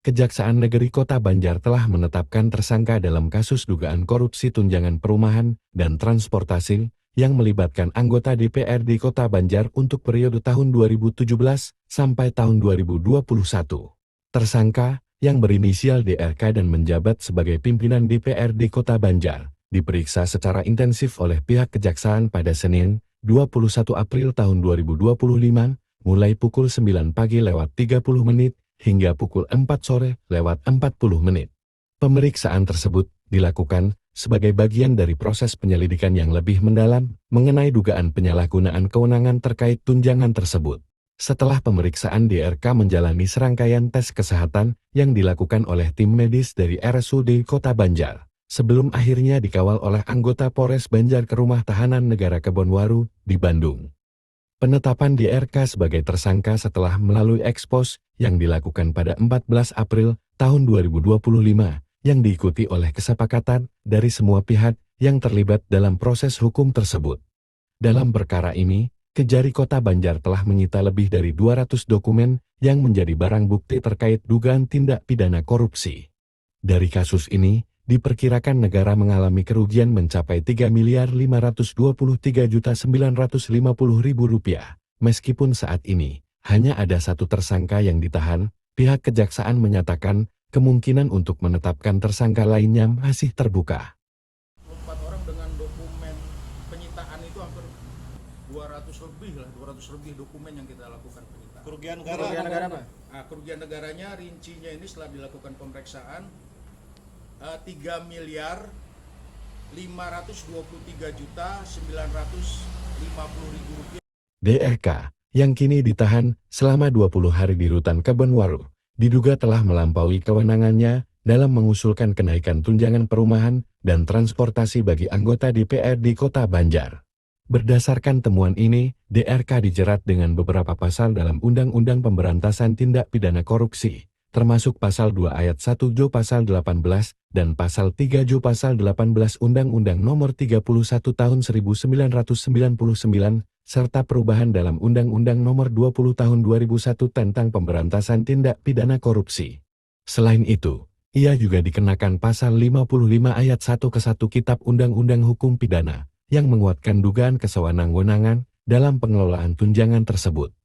Kejaksaan Negeri Kota Banjar telah menetapkan tersangka dalam kasus dugaan korupsi tunjangan perumahan dan transportasi yang melibatkan anggota DPRD Kota Banjar untuk periode tahun 2017 sampai tahun 2021. Tersangka, yang berinisial DRK dan menjabat sebagai pimpinan DPRD Kota Banjar, diperiksa secara intensif oleh pihak kejaksaan pada Senin, 21 April tahun 2025, mulai pukul 9 pagi lewat 30 menit, hingga pukul 4 sore lewat 40 menit. Pemeriksaan tersebut dilakukan sebagai bagian dari proses penyelidikan yang lebih mendalam mengenai dugaan penyalahgunaan kewenangan terkait tunjangan tersebut. Setelah pemeriksaan, DRK menjalani serangkaian tes kesehatan yang dilakukan oleh tim medis dari RSUD Kota Banjar, sebelum akhirnya dikawal oleh anggota Polres Banjar ke Rumah Tahanan Negara Kebonwaru di Bandung. Penetapan DRK sebagai tersangka setelah melalui ekspos yang dilakukan pada 14 April tahun 2025 yang diikuti oleh kesepakatan dari semua pihak yang terlibat dalam proses hukum tersebut. Dalam perkara ini, Kejari Kota Banjar telah menyita lebih dari 200 dokumen yang menjadi barang bukti terkait dugaan tindak pidana korupsi. Dari kasus ini, diperkirakan negara mengalami kerugian mencapai Rp3.523.950.000. Meskipun saat ini hanya ada satu tersangka yang ditahan, pihak kejaksaan menyatakan kemungkinan untuk menetapkan tersangka lainnya masih terbuka. 4 orang dengan dokumen penyitaan itu hampir 200 lebih dokumen yang kita lakukan penyitaan. Kerugian negara. Kerugian negara apa? Nah, kerugian negaranya rincinya ini setelah dilakukan pemeriksaan 3.523.950.000 rupiah. DRK, yang kini ditahan selama 20 hari di Rutan Kebonwaru, diduga telah melampaui kewenangannya dalam mengusulkan kenaikan tunjangan perumahan dan transportasi bagi anggota DPRD Kota Banjar. Berdasarkan temuan ini, DRK dijerat dengan beberapa pasal dalam Undang-Undang Pemberantasan Tindak Pidana Korupsi, termasuk Pasal 2 Ayat 1 Jo Pasal 18 dan Pasal 3 Jo Pasal 18 Undang-Undang Nomor 31 Tahun 1999, serta perubahan dalam Undang-Undang Nomor 20 Tahun 2001 tentang Pemberantasan Tindak Pidana Korupsi. Selain itu, ia juga dikenakan Pasal 55 Ayat 1 ke 1 Kitab Undang-Undang Hukum Pidana, yang menguatkan dugaan kesewenang-wenangan dalam pengelolaan tunjangan tersebut.